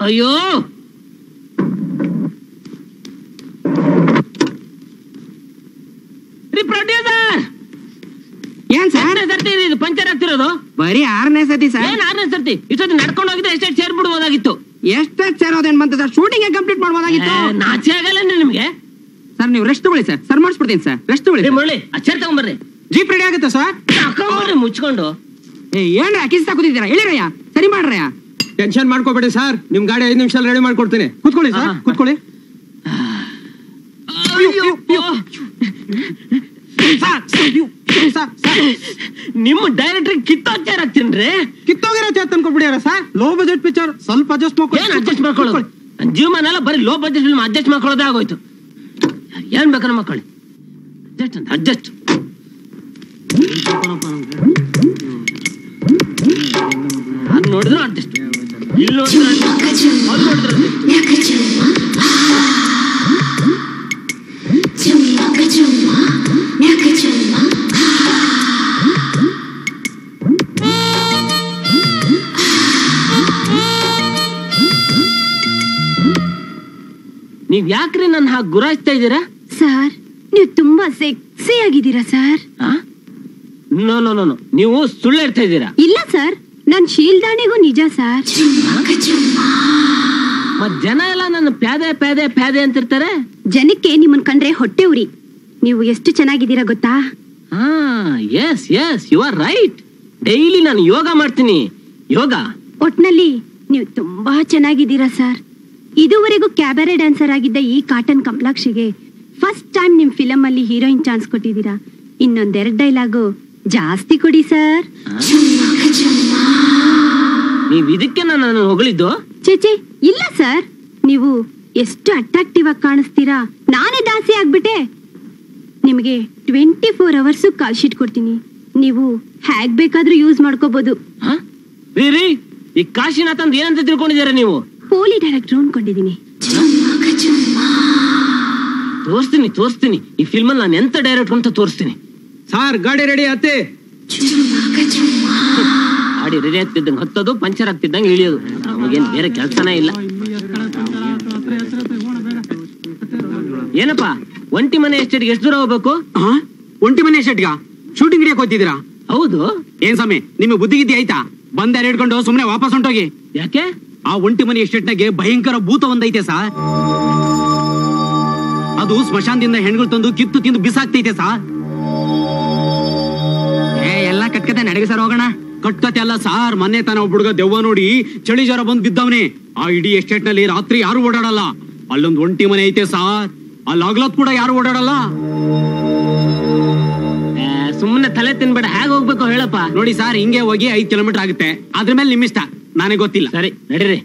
ಅಯ್ಯೋ ಏನ್ ಸರ್ ಸರ್ತಿ ಇದು ಪಂಚರ್ ಆಗ್ತಿರೋದು? ಬರೀ 6ನೇ ಸತಿ ಸರ್. ಏನ್ 6ನೇ ಸರ್ತಿ? ಇಷ್ಟೊತ್ತು ನಡ್ಕೊಂಡು ಹೋಗಿದ್ರೆ ಎಷ್ಟೇ ಸೇರ್ಬಿಡ್ಬೋದಾಗಿತ್ತು. ಎಷ್ಟೇ ಸೇರೋದೇನ್ ಬಂತ ಸರ್? ಶೂಟಿಂಗ್ ಕಂಪ್ಲೀಟ್ ಮಾಡ್ಬೋದಾಗಿತ್ತು. ನಾಚೆ ಆಗಲ್ಲ ನಿಮ್ಗೆ ಸರ್ ನೀವು ರೆಸ್ಟ್ ತಗೊಳ್ಳಿ ಸರ್. ಸರ್ ಮಾಡಿಸ್ಬಿಡ್ತೀನಿ ಸರ್. ರೆಸ್ಟ್ ತಗೊಳ್ಳಿ. ಮುರಳಿ ಅಚ್ಚರ್ ತಗೊಂಬರ್ರಿ. ಜೀಪ್ ರೆಡಿ ಆಗುತ್ತೆ ಸರ್. ತಗೊಂಬರ್ರಿ ಮುಚ್ಕೊಂಡು. ಏನ್ ಕಿಸ್ ಹಾಕುತ್ತಿದ್ದೀರಾ? ಹೇಳಿರಯ್ಯ, ಸರಿ ಮಾಡ್ರಯ್ಯ. ಟೆನ್ಷನ್ ಮಾಡ್ಕೋಬೇಡಿ ಸರ್, ನಿಮ್ ಗಾಡಿ 5 ನಿಮಿಷ ರೆಡಿ ಮಾಡ್ಕೊಡ್ತೀನಿ. ಕೂತ್ಕೊಳ್ಳಿ ಸರ್, ಕೂತ್ಕೊಳ್ಳಿ. ನಿಮ್ಮ ಡೈರೆಕ್ಟರ್ ಕಿತ್ತೋಚಾರ ಆಗ್ತೀನ್ರಿ. ಕಿತ್ತೋಗಿರೋ ಚೇತ್ ಅನ್ಕೊಬಿಡ್ಯಾರ ಸರ್. ಲೋ ಬಜೆಟ್ ಪಿಕ್ಚರ್, ಸ್ವಲ್ಪ ಅಡ್ಜಸ್ಟ್ ಮಾಡ್ಕೊಳ್ಳೋದು. ಜೀವಮಾನ ಎಲ್ಲ ಬರೀ ಲೋ ಬಜೆಟ್ ಫಿಲ್ಮ್ ಅಡ್ಜಸ್ಟ್ ಮಾಡ್ಕೊಳ್ಳೋದೇ ಆಗೋಯ್ತು. ಏನ್ ಬೇಕಾದ್ರೆ ಮಕ್ಕಳಿ ಅಡ್ಜಸ್ಟ್ ಅಂತ ಅಡ್ಜಸ್ಟ್. ಅದು ನೋಡಿದ್ರು ಅಡ್ಜಸ್ಟ್, ಇಲ್ಲಿ ನೋಡಿದ್ರು ಅದು ನೋಡಿದ್ರು ನೀವ್ ಯಾಕ್ರಿ ನನ್ನ ಹಾಗೆ ಗುರಾಯಿಸ್ತಾ ಇದ್ದೀರಾ? ಸರ್ ನೀವು ತುಂಬಾ ಸೆಕ್ಸಿ ಆಗಿದ್ದೀರಾ ಸರ್. ನೋ ನೋ ನೋ, ನೀವು ಸುಳ್ಳು ಹೇಳ್ತಾ ಇದ್ದೀರಾ. ಇಲ್ಲ ಸರ್, ನನ್ ಶೀಲ್ದಾಣಿಗೂ ನಿಜ ಸರ್. ಮತ್ ಜನ ಎಲ್ಲ ನನ್ನ ಪ್ಯಾದೆ ಪ್ಯಾದೆ ಪ್ಯಾದೆ ಅಂತಿರ್ತಾರೆ. ಜನಕ್ಕೆ ನಿಮ್ಮನ್ ಕಂಡ್ರೆ ಹೊಟ್ಟೆ ಉರಿ. ನೀವು ಎಷ್ಟು ಚೆನ್ನಾಗಿದ್ದೀರಾ ಗೊತ್ತಾ? Yes yes, you are right. Daily ನಾನು ಯೋಗ ಮಾಡ್ತೀನಿ. ಯೋಗ ಒಟ್ನಲ್ಲಿ ನೀವು ತುಂಬಾ ಚೆನ್ನಾಗಿದ್ದೀರಾ ಸರ್. ಇದುವರೆಗೂ ಕ್ಯಾಬರೆ ಡ್ಯಾನ್ಸರ್ ಆಗಿದ್ದ ಈ ಕಾಟನ್ ಕಂಪ್ಲಾಕ್ಷಿಗೆ ಫಸ್ಟ್ ಟೈಮ್ ನಿಮ್ ಫಿಲಮ್ ಅಲ್ಲಿ ಹೀರೋಯಿನ್ ಚಾನ್ಸ್ ಕೊಟ್ಟಿದ್ದೀರಾ. ಇನ್ನೊಂದೆರಡು ಡೈಲಾಗು ಜಾಸ್ತಿ ಕೊಡಿ ಸರ್. ನೀವ್ ಇದಕ್ಕೆ ನಾನು ಹೊಗಳಿದ್ದು? ಚೇಚೆ ಇಲ್ಲ ಸರ್, ನೀವು ಎಷ್ಟು ಅಟ್ರಾಕ್ಟಿವ್ ಆಗಿ ಕಾಣಿಸ್ತೀರಾ. ನಾನೇ ದಾಸಿ ಆಗ್ಬಿಟ್ಟೆ. ನಿಮಗೆ 24 ಅವರ್ಸ್ ಕಾಲ್ ಶೀಟ್ ಕೊಡ್ತೀನಿ. ನೀವು ಹ್ಯಾಗ್ ಬೇಕಾದ್ರೂ ಯೂಸ್ ಮಾಡ್ಕೋಬಹುದು. ರೀ ಈ ಕಾಶಿನಾಥ್ ಅಂತ ಏನಂತ ತಿಳ್ಕೊಂಡಿದ್ದೀರಾ ನೀವು? ಪೋಲಿ ಡೈರೆಕ್ಟರ್ ಅನ್ಕೊಂಡಿದ್ದೀನಿ. ತೋರಿಸ್ತೀನಿ ಈ ಫಿಲ್ಮ್ ಅಲ್ಲಿ ನಾನು ಎಂತ ಡೈರೆಕ್ಟರ್ ಅಂತ ತೋರಿಸ್ತೀನಿ. ಸಾರ್ ಗಾಡಿ ರೆಡಿ ಆತೆ. ಗಾಡಿ ರೆಡಿ ಆಗ್ತಿದ್ದಂಗೆ ಹತ್ತೋದು, ಪಂಚರ್ ಆಗ್ತಿದ್ದಂಗೆ ಇಳಿಯೋದು. ನಮಗೇನ್ ಬೇರೆ ಕೆಲ್ಸನೇ ಇಲ್ಲ. ಏನಪ್ಪಾ ಒಂಟಿ ಮನೆ ಎಸ್ಟೇಟ್ಗೆ ಎಷ್ಟು ದೂರ ಹೋಗ್ಬೇಕು? ಒಂಟಿ ಮನೆ ಎಸ್ಟೇಟ್ಗ ಶೂಟಿಂಗ್ ಹಿಡಿಯಕ್ ಹೋಗ್ತಿದ್ದೀರಾ? ಹೌದು. ಏನ್ ಸಮಯ ನಿಮಗೆ ಬುದ್ಧಿಗಿದ್ದಿ ಆಯ್ತಾ? ಬಂದ ಹಿಡ್ಕೊಂಡು ಸುಮ್ನೆ ವಾಪಸ್ ಹೊಂಟೋಗಿ. ಯಾಕೆ? ಆ ಒಂಟಿ ಮನೆ ಎಸ್ಟೇಟ್ನಾಗೆ ಭಯಂಕರ ಭೂತ ಒಂದೈತೆ ಸಾರ್. ಅದು ಸ್ಮಶಾನದಿಂದ ಹೆಣ್ಗಳು ತಂದು ಕಿತ್ತು ತಿಂದು ಬಿಸಾಕ್ತೈತೆ ಸಾರ್. ಎಲ್ಲ ಕಟ್ಕತೆ ನಡಗೆ ಸರ್, ಹೋಗೋಣ. ಕಟ್ಕತೆ ಅಲ್ಲ ಸಾರ್, ಮೊನ್ನೆ ತಾನ ಒಬ್ಬ ಹುಡುಗ ದೆವ್ವ ನೋಡಿ ಚಳಿ ಜ್ವರ ಬಂದು ಬಿದ್ದವನೇ. ಆ ಇಡೀ ಎಸ್ಟೇಟ್ ನಲ್ಲಿ ರಾತ್ರಿ ಯಾರು ಓಡಾಡಲ್ಲ. ಅಲ್ಲೊಂದು ಒಂಟಿ ಮನೆ ಐತೆ ಸಾರ್, ಅಲ್ಲಿ ಆಗ್ಲತ್ ಕೂಡ ಯಾರು ಓಡಾಡಲ್ಲ. ಸುಮ್ಮನೆ ತಲೆ ತಿನ್ಬೇಡ, ಹೇಗೆ ಹೋಗ್ಬೇಕು ಹೇಳಪ್ಪ. ನೋಡಿ ಸಾರ್, ಹಿಂಗೆ ಹೋಗಿ 5 ಕಿಲೋಮೀಟರ್ ಆಗುತ್ತೆ. ಅದ್ರ ಮೇಲೆ ನಿಮ್ಮಿಷ್ಟ, ನನಗೆ ಗೊತ್ತಿಲ್ಲ. ಸರಿ ನಡೀರಿ.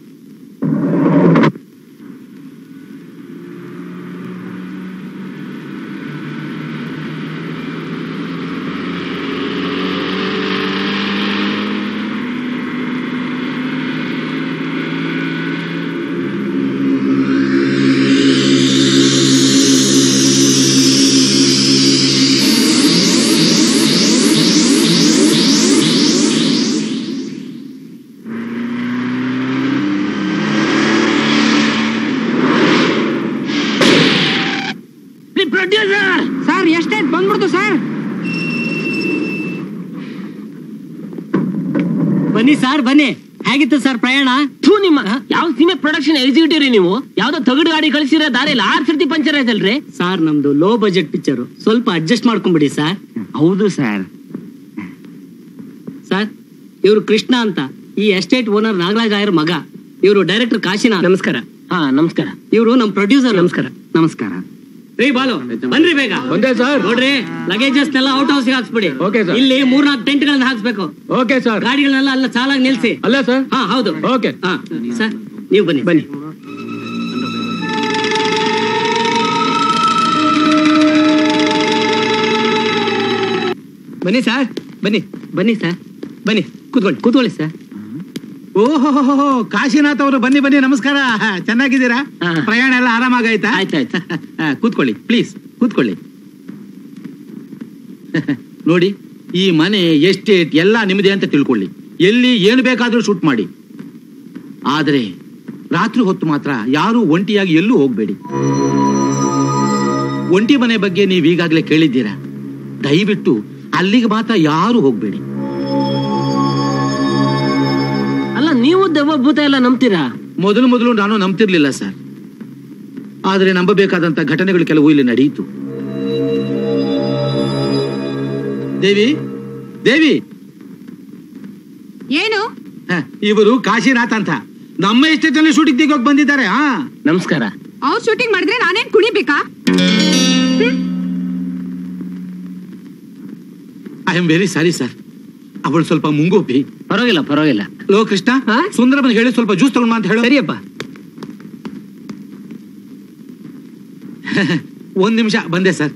ಸರ್ ಎಷ್ಟೇ ಬಂದ್ಬಿಡ್ತು ಸರ್. ಬನ್ನಿ ಸರ್ ಬನ್ನಿ. ಹೇಗಿತ್ತು ಸರ್ ಪ್ರಯಾಣ? ನಿಮ್ಮ ಯಾವ ಸಿನಿಮಾ ಪ್ರೊಡಕ್ಷನ್ ಎಕ್ಸಿಕ್ಯೂಟಿವ್ ರೀ ನೀವು? ಯಾವ್ದೋ ತಗಡು ಗಾಡಿ ಕಳಿಸಿರೋ ದಾರಿಯಲ್ಲಿ 6 ಸರ್ತಿ ಪಂಚರ್ ಆಯ್ತಲ್ರಿ? ಸರ್ ನಮ್ದು ಲೋ ಬಜೆಟ್ ಪಿಕ್ಚರ್, ಸ್ವಲ್ಪ ಅಡ್ಜಸ್ಟ್ ಮಾಡ್ಕೊಂಡ್ಬಿಡಿ ಸರ್. ಹೌದು ಸರ್. ಸರ್ ಇವರು ಕೃಷ್ಣ ಅಂತ, ಈ ಎಸ್ಟೇಟ್ ಓನರ್ ನಾಗರಾಜ್ ರಾಯರ್ ಮಗ. ಇವರು ಡೈರೆಕ್ಟರ್ ಕಾಶಿನಾಥ್. ನಮಸ್ಕಾರ. ನಮಸ್ಕಾರ. ಇವರು ನಮ್ ಪ್ರೊಡ್ಯೂಸರ್. ನಮಸ್ಕಾರ. ನಮಸ್ಕಾರ. ರೀ ಬಾಲು ಬನ್ರಿ ಬೇಗ. ಒಂದೇ ಸರ್. ನೋಡ್ರಿ ಲಗೇಜಸ್ ಎಲ್ಲ ಔಟ್ ಹೌಸ್ ಹಾಕ್ಸ್ಬಿಡಿ. Okay sir. ಇಲ್ಲಿ 3-4 ಟೆಂಟ್ ಗಳನ್ನ ಹಾಕ್ಸ್ಬೇಕು. Okay sir. ಗಾಡಿಗಳನ್ನೆಲ್ಲ ಅಲ್ಲ ಸಾಲಾಗಿ ನಿಲ್ಸಿ. ಅಲ್ಲ ಸರ್? ಹಾ ಹೌದು. ಓಕೆ. ಸರ್ ನೀವು ಬನ್ನಿ ಬನ್ನಿ. ಬನ್ನಿ ಸರ್, ಬನ್ನಿ ಬನ್ನಿ ಸರ್, ಬನ್ನಿ ಕೂತ್ಕೊಳ್ಳಿ ಸರ್. ಓಹೋ ಕಾಶಿನಾಥ್ ಅವರು ಬನ್ನಿ ಬನ್ನಿ. ನಮಸ್ಕಾರ, ಚೆನ್ನಾಗಿದ್ದೀರಾ? ಪ್ರಯಾಣ ಎಲ್ಲ ಆರಾಮಾಗಾಯ್ತಾ? ಆಯ್ತಾಯ್ತು. ಕೂತ್ಕೊಳ್ಳಿ ಪ್ಲೀಸ್, ಕೂತ್ಕೊಳ್ಳಿ. ನೋಡಿ, ಈ ಮನೆ ಎಸ್ಟೇಟ್ ಎಲ್ಲ ನಿಮ್ಮದೇ ಅಂತ ತಿಳ್ಕೊಳ್ಳಿ. ಎಲ್ಲಿ ಏನು ಬೇಕಾದ್ರೂ ಶೂಟ್ ಮಾಡಿ. ಆದ್ರೆ ರಾತ್ರಿ ಹೊತ್ತು ಮಾತ್ರ ಯಾರು ಒಂಟಿಯಾಗಿ ಎಲ್ಲೂ ಹೋಗ್ಬೇಡಿ. ಒಂಟಿ ಮನೆ ಬಗ್ಗೆ ನೀವು ಈಗಾಗಲೇ ಕೇಳಿದ್ದೀರಾ. ದಯವಿಟ್ಟು ಅಲ್ಲಿಗೆ ಮಾತ್ರ ಯಾರು ಹೋಗ್ಬೇಡಿ. ಅಲ್ಲ, ನೀವು ದೆವ್ವ ಭೂತ ಎಲ್ಲ ನಂಬ್ತೀರಾ? ಮೊದಲು ನಾನು ನಂಬ್ತಿರ್ಲಿಲ್ಲ ಸರ್. ಆದ್ರೆ ನಂಬಬೇಕಾದಂತ ಘಟನೆಗಳು ಕೆಲವು ಇಲ್ಲಿ ನಡೆಯಿತು. ದೇವಿ ಏನು? ಇವರು ಕಾಶಿನಾಥ್ ಅಂತ ನಮ್ಮ ಎಸ್ಟೇಟ್ ಅಲ್ಲಿ ಶೂಟಿಂಗ್ ತೆಗೋಕ್ ಬಂದಿದ್ದಾರೆ. ನಮಸ್ಕಾರ. ಅವ್ರು ಶೂಟಿಂಗ್ ಮಾಡಿದ್ರೆ ನಾನೇನ್ ಕುಣಿಬೇಕಾ? I am very sorry sir. ಅವಳು ಸ್ವಲ್ಪ ಮುಂಗೋಪಿ. ಪರವಾಗಿಲ್ಲ. ಲೋ ಕೃಷ್ಣ, ಸುಂದರಮನ್ ಹೇಳಿ ಸ್ವಲ್ಪ ಜ್ಯೂಸ್ ತಗೊಂಡ್ ಅಂತ ಹೇಳು. ಸರಿಯಪ್ಪ. ಒಂದ್ ನಿಮಿಷ ಬಂದೆ ಸರ್.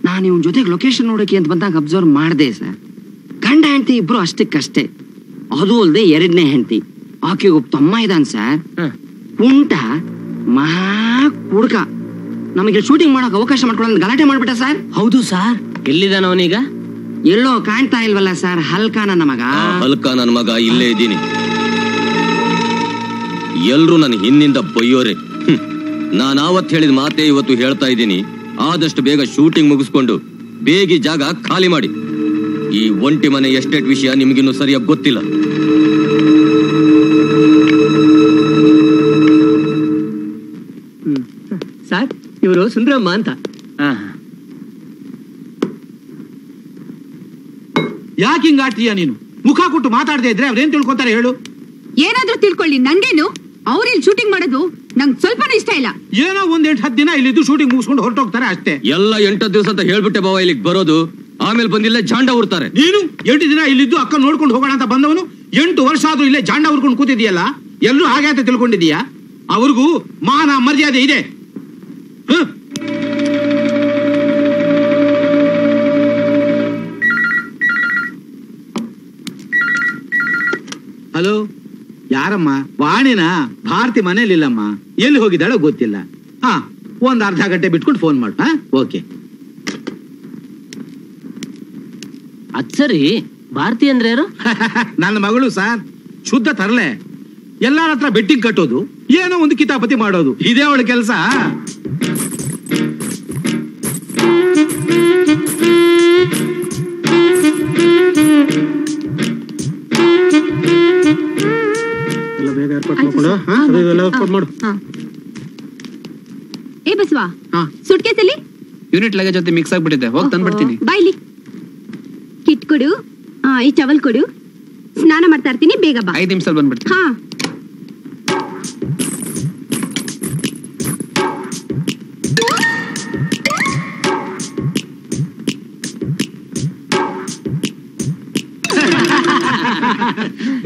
ನಾನು ಇವನ್ ಜೊತೆಗೆ ಲೊಕೇಶನ್ ನೋಡಕ್ಕೆ ಅಂತ ಬಂದಾಗ ಅಬ್ಸರ್ವ್ ಮಾಡಿದೆ ಸರ್. ಗಂಡ ಹೆಂಡತಿ ಇಬ್ರು ಅಷ್ಟಕ್ಕಷ್ಟೇ. ಅದು ಅಲ್ಲದೆ ಎರಡನೇ ಹೆಂಡತಿ, ಆಕೆಗೆ ಒಬ್ಬ ತಮ್ಮ ಇದ್ದಾನೆ ಸರ್. ಕುಂಟ ಮಹಾ ಕುಡ್ಕ. ನಮಗೆ ಶೂಟಿಂಗ್ ಮಾಡಕ್ ಅವಕಾಶ ಮಾಡ್ಕೊಳ್ಳೋ ಗಲಾಟೆ ಮಾಡ್ಬಿಟ್ಟ ಸರ್. ಹೌದು ಸರ್. ಎಲ್ಲಿದ್ದಾನ ಅವನೀಗ? ಎಲ್ಲೋ ಕಾಣ್ತಾ ಇಲ್ವಲ್ಲ ಸರ್. ಹಲ್ಕ ನನ್ನ ಮಗ ಇಲ್ಲೇ ಇದ್ದೀನಿ. ಎಲ್ರು ನನ್ನ ಹಿಂದಿಂದ ಬೈಯೋರೆ. ನಾನು ಆವತ್ತು ಹೇಳಿದ ಮಾತೇ ಇವತ್ತು ಹೇಳ್ತಾ ಇದ್ದೀನಿ. ಆದಷ್ಟು ಬೇಗ ಶೂಟಿಂಗ್ ಮುಗಿಸ್ಕೊಂಡು ಬೇಗ ಜಾಗ ಖಾಲಿ ಮಾಡಿ. ಈ ಒಂಟಿ ಮನೆ ಎಸ್ಟೇಟ್ ವಿಷಯ ನಿಮ್ಗಿನ್ನೂ ಸರಿಯಾಗಿ ಗೊತ್ತಿಲ್ಲ. ಸರ್, ಇವರು ಸುಂದರಮ್ಮ ಅಂತ. ಯಾಕೆ ಹಿಂಗ ಆಡ್ತೀಯ ನೀನು? ಮುಖ ಕೊಟ್ಟು ಮಾತಾಡದೆ ಇದ್ರೆ ಅವ್ರೇನ್ ತಿಳ್ಕೊತಾರೆ ಹೇಳು? ಏನಾದ್ರೂ ತಿಳ್ಕೊಳ್ಳಿ, ನಂಗೇನು? ಅವ್ರಿಲ್ ಶೂಟಿಂಗ್ ಮಾಡೋದು ನಂಗೆ ಸ್ವಲ್ಪನೂ ಇಷ್ಟ ಇಲ್ಲ. ಏನೋ ಒಂದ್ 8-10 ದಿನ ಇಲ್ಲಿದ್ದು ಶೂಟಿಂಗ್ ಮುಗಿಸ್ಕೊಂಡು ಹೊರಟೋಗ್ತಾರೆ ಅಷ್ಟೇ. ಎಲ್ಲ 8 ದಿವಸ ಅಂತ ಹೇಳ್ಬಿಟ್ಟೆ ಬಾವ ಇಲ್ಲಿಗೆ ಬರೋದು. ಆಮೇಲೆ ಬಂದಿಲ್ಲ ಜಾಂಡ ಉರ್ತಾರೆ. ನೀನು 8 ದಿನ ಇಲ್ಲಿದ್ದು ಅಕ್ಕ ನೋಡ್ಕೊಂಡು ಹೋಗೋಣ ಅಂತ ಬಂದವನು 8 ವರ್ಷ ಆದ್ರೂ ಇಲ್ಲೇ ಜಾಂಡ ಉರ್ಕೊಂಡು ಕೂತಿದೀಯಲ್ಲ. ಎಲ್ಲರೂ ಹಾಗೆ ಅಂತ ತಿಳ್ಕೊಂಡಿದೀಯಾ? ಅವ್ರಿಗೂ ಮಾನ ಮರ್ಯಾದೆ ಇದೆ. ಹಲೋ, ಯಾರಮ್ಮ? ವಾಣಿನ? ಭಾರತಿ ಮನೇಲಿಲ್ಲಮ್ಮ. ಎಲ್ಲಿ ಹೋಗಿದ್ದಾಳೋ ಗೊತ್ತಿಲ್ಲ. ಒಂದ್ ಅರ್ಧ ಗಂಟೆ ಬಿಟ್ಕೊಂಡು ಫೋನ್ ಮಾಡು. ಓಕೆ. ಅದ್ ಸರಿ, ಭಾರತಿ ಅಂದ್ರೆ ಯಾರು? ನನ್ನ ಮಗಳು ಸರ್. ಶುದ್ಧ ತರಲೆ. ಎಲ್ಲಾರ ಹತ್ರ ಬೆಟ್ಟಿಂಗ್ ಕಟ್ಟೋದು, ಏನೋ ಒಂದು ಕಿತಾಪತಿ ಮಾಡೋದು, ಇದೇ ಅವಳ ಕೆಲಸ. ಏ ಬಸವಾ, ಸುಟ್ಕೇಸಲ್ಲಿ ಯೂನಿಟ್ ಲಗೇಜ್ ಜೊತೆ ಮಿಕ್ಸ್ ಆಗ್ಬಿಟ್ಟಿದೆ. ಹೋಗಿ ತಂದ್ಬಿಡ್ತೀನಿ. ಬಾಯ್ಲಿ ಕಿಟ್ ಕೊಡು. ಈ ಟವಲ್ ಕೊಡು. ಸ್ನಾನ ಮಾಡ್ತಾ ಇರ್ತೀನಿ, ಬೇಗ ಬಾ. 5 ನಿಮಿಷದಲ್ಲಿ ಬಂದ್ಬಿಡ್ತೀನಿ.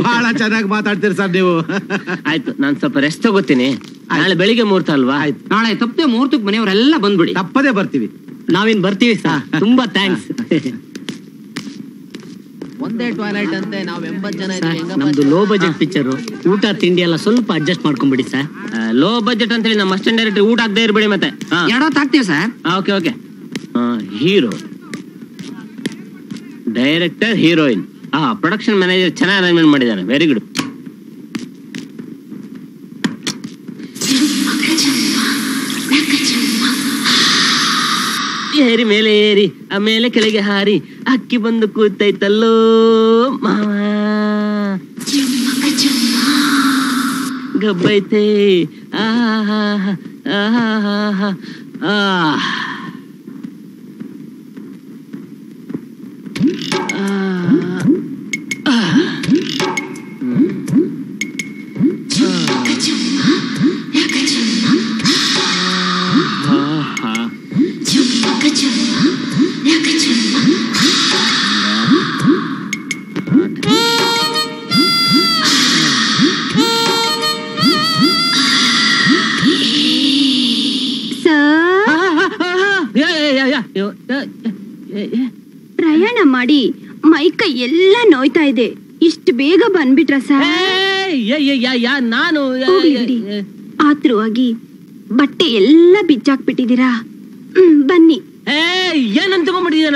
ಬಹಳ ಚೆನ್ನಾಗಿ ಮಾತಾಡ್ತೀರಿ ಸರ್ ನೀವು. ಆಯ್ತು, ನಾನ್ ಸ್ವಲ್ಪ ರೆಸ್ಟ್ ತಗೋತೀನಿ. ನಾಳೆ ಬೆಳಿಗ್ಗೆ ಮುಹೂರ್ತ ಅಲ್ವಾ? ಆಯ್ತು, ನಾಳೆ ತಪ್ಪದೆ ಮುಹೂರ್ತಕ್ಕೆ ಮನೆಯವರೆಲ್ಲ ಬಂದ್ಬಿಡಿ. ತಪ್ಪದೇ ಬರ್ತೀವಿ. ನಾವಿನ್ ಬರ್ತೀವಿ ಸರ್. ತುಂಬಾ ಥ್ಯಾಂಕ್ಸ್. ಒಂದೇ ಟಾಯ್ಲೆಟ್ ಅಂತೆ. ನಾವು 80 ಜನ ನಮ್ದು ಲೋ ಬಜೆಟ್ ಪಿಕ್ಚರ್. ಊಟ ತಿಂಡಿ ಎಲ್ಲ ಸ್ವಲ್ಪ ಅಡ್ಜಸ್ಟ್ ಮಾಡ್ಕೊಂಡ್ಬಿಡಿ ಸರ್. ಲೋ ಬಜೆಟ್ ಅಂತೇಳಿ ನಮ್ಮ ಅಸಿಸ್ಟೆಂಟ್ ಡೈರೆಕ್ಟರ್ ಊಟ ಆಗದೆ ಇರ್ಬೇಡಿ ಮತ್ತೆ. ಎರಡೊತ್ತಾಗ್ತೀವಿ sir. Okay. Hero, director, heroine, production manager ಚೆನ್ನಾಗಿ ಅರೇಂಜ್ಮೆಂಟ್ ಮಾಡಿದ್ದಾರೆ. Very good. ಏರಿ ಮೇಲೆ ಏರಿ, ಆಮೇಲೆ ಕೆಳಗೆ ಹಾರಿ, ಅಕ್ಕಿ ಬಂದು ಕೂತೈತಲ್ಲೋ ಮಾವ, ಗಬ್ಬೈತೆ. ಪ್ರಯಾಣ ಮಾಡಿ ಮೈಕೈ ಎಲ್ಲ ನೋಯ್ತಾ ಇದೆ. ಇಷ್ಟು ಬೇಗ ಬಂದ್ಬಿಟ್ರ ಸರ್? ನಾನು ಆತುರವಾಗಿ ಬಟ್ಟೆ ಎಲ್ಲ ಬಿಚ್ಚಾಕ್ಬಿಟ್ಟಿದ್ದೀರಾ. ಬನ್ನಿ. ಏನಂತ ತಗೊಂಡ್ಬಿಟ್ಟಿದ್ಯಾ?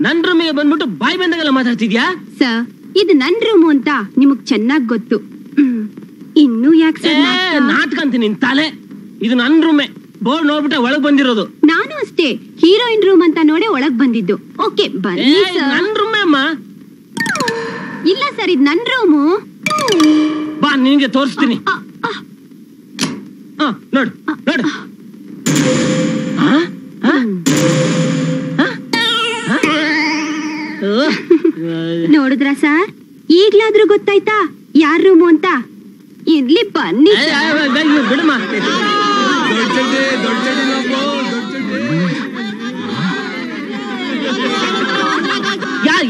ನನ್ನ ರೂಮಿಗೆ ಬಂದ್ಬಿಟ್ಟು ಬಾಯಿ ಬಂದಾಗೆಲ್ಲ ಮಾತಾಡ್ತಿದ್ಯಾ? ಸರ್, ಇದು ನನ್ ರೂಮು ಅಂತ ನಿಮಗ್ ಚೆನ್ನಾಗ್ ಗೊತ್ತು. ಇನ್ನು ಯಾಕೆ ಸರ್ ನಾಟಕ ಅಂತೀನಿ ನಿನ್ ತಲೆ. ಇದು ನನ್ ರೂಮೆ, ಬೋರ್ಡ್ ನೋಡ್ಬಿಟ್ಟೆ ಒಳಗ್ ಬಂದಿರೋದು. ನಾನು ಅಷ್ಟೇ ಹೀರೋಯಿನ್ ರೂಮ್ ಅಂತ ನೋಡಿ ಒಳಗ್ ಬಂದಿದ್ದು. ಓಕೆ ಬನ್ನಿ ಸರ್. ನನ್ ರೂಮೆ ಅಮ್ಮ. ಇಲ್ಲ ಸರ್ ಇದು ನನ್ ರೂಮು. ಬಾ ನಿನ್ಗೆ ತೋರಿಸ್ತೀನಿ. ನೋಡು ನೋಡು. ನೋಡಿದ್ರ ಸರ್, ಈಗ್ಲಾದ್ರೂ ಗೊತ್ತಾಯ್ತಾ ಯಾರ್ ರೂಮು ಅಂತ? ಇರ್ಲಿ ಬನ್ನಿ ಬಿಡಮ್ಮ.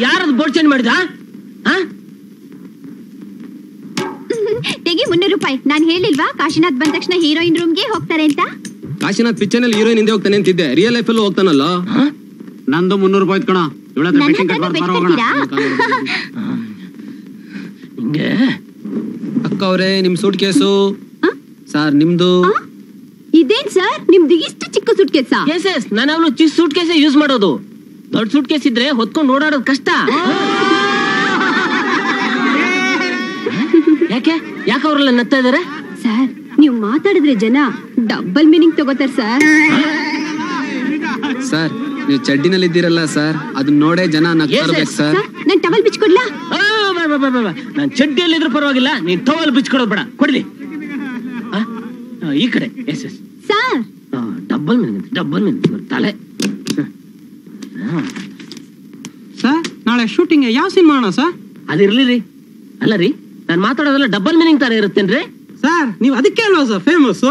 ಯಾರದು ಬೋರ್ಡ್ ಚೇಂಜ್ ಮಾಡಿದ? ತೆಗಿ 300 ರೂಪಾಯಿ. ನಾನ್ ಹೇಳಿಲ್ವಾ ಕಾಶಿನಾಥ್ ಬಂದ ತಕ್ಷಣ ಹೀರೋಯಿನ್ ರೂಮ್ಗೆ ಹೋಗ್ತಾರೆ ಅಂತ? ಕಾಶಿನಾಥ್ ಪಿಕ್ಚರ್ ನಲ್ಲಿ ಹೀರೋಯಿನ್ ಹಿಂದೆ ಹೋಗ್ತಾನೆ ಅಂತಿದ್ದೆ, ರಿಯಲ್ ಲೈಫ್ ಅಲ್ಲೂ ಹೋಗ್ತಾನಲ್ಲ. ನಂದು 300 ರೂಪಾಯಿ ಕಣ. ಅಕ್ಕ ಅವ್ರೆ ನಿಮ್ ಸೂಟ್ ಕೇಸು. ಸರ್ ನಿಮ್ದು ಇದೇನ್ ಸರ್ ನಿಮ್ದು ಇಷ್ಟು ಚಿಕ್ಕ ಸೂಟ್ ಕೇಸ? ಎಸ್ ನಾನು ಅವನು ಚಿಕ್ಕ ಸೂಟ್ ಕೇಸೇ ಯೂಸ್ ಮಾಡೋದು. ದೊಡ್ಡ ಸೂಟ್ ಕೇಸ್ ಇದ್ರೆ ಹೊತ್ಕೊಂಡು ಓಡಾಡೋದು ಕಷ್ಟ. ಯಾಕೆ ಯಾಕೆ ಅವರೆಲ್ಲ ನಗ್ತಾ ಇದಾರೆ? ಸರ್ ನೀವು ಮಾತಾಡಿದ್ರೆ ಜನ ಡಬಲ್ ಮೀನಿಂಗ್ ತಗೋತಾರೆ ಸರ್. ಸರ್ ನೀವು ಚಡ್ಡಿನಲ್ಲಿ ಇದ್ದೀರಲ್ಲ ಸರ್, ಅದನ್ನ ನೋಡೇ ಜನ ನಗ್ತಾರ್ಬೇಕು ಸರ್. ನಾನ್ ಟವಲ್ ಬಿಚ್ಕೊಡ್ಲಾ? ನಾನ್ ಚಡ್ಡಿಯಲ್ಲಿ ಇದ್ರೂ ಪರವಾಗಿಲ್ಲ, ನೀನ್ ಟವಲ್ ಬಿಚ್ಕೊಡೋದು ಬೇಡ. ಕೊಡ್ಲಿ ಈ ಕಡೆ. ಎಸ್ ಸರ್ ಡಬಲ್ ಮೀನಿಂಗ್ ತಲೆ. ಸರ್ ನಾಳೆ ಶೂಟಿಂಗ್ ಯಾವ ಸಿನಿಮಾ ಅಣ್ಣ ಸರ್? ಅದಿರ್ಲಿ ರೀ. ಅಲ್ಲ ರೀ, ನಾನ್ ಮಾತಾಡೋದೆಲ್ಲ ಡಬಲ್ ಮೀನಿಂಗ್ ತರ ಇರುತ್ತೇನ್ರಿ? ಸರ್ ನೀವು ಅದಕ್ಕೆ ಅಲ್ವಾ ಸರ್ ಫೇಮಸ್?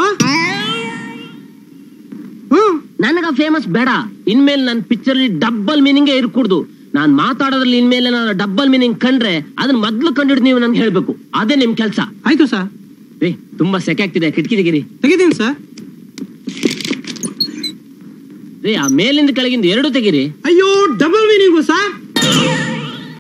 ನನಗ ಫೇಮಸ್ ಬೇಡ. ಇನ್ಮೇಲೆ ನನ್ನ ಪಿಕ್ಚರ್ ಡಬಲ್ ಮೀನಿಂಗ್ ಇರ್ಕೂಡ್ದು. ನಾನ್ ಮಾತಾಡೋದ್ರಲ್ಲಿ ಇನ್ಮೇಲೆ ನಾನು ಡಬಲ್ ಮೀನಿಂಗ್ ಕಂಡ್ರೆ ಅದನ್ನ ಮೊದ್ಲು ಕಂಡಿಡ್ ನೀವು ನನ್ಗೆ ಹೇಳ್ಬೇಕು. ಅದೇ ನಿಮ್ ಕೆಲ್ಸ. ಆಯ್ತು ಸರ್. ತುಂಬಾ ಸೆಕೆ ಆಗ್ತಿದೆ, ಕಿಟಕಿ ತೆಗಿರಿ. ತೆಗಿದೀನಿ ಸರ್. ಆ ಮೇಲಿಂದ ಕೆಳಗಿಂದ ಎರಡು ತೆಗಿರಿ. ಅಯ್ಯೋ ಡಬಲ್ ಮೀನಿಂಗು ಸರ್.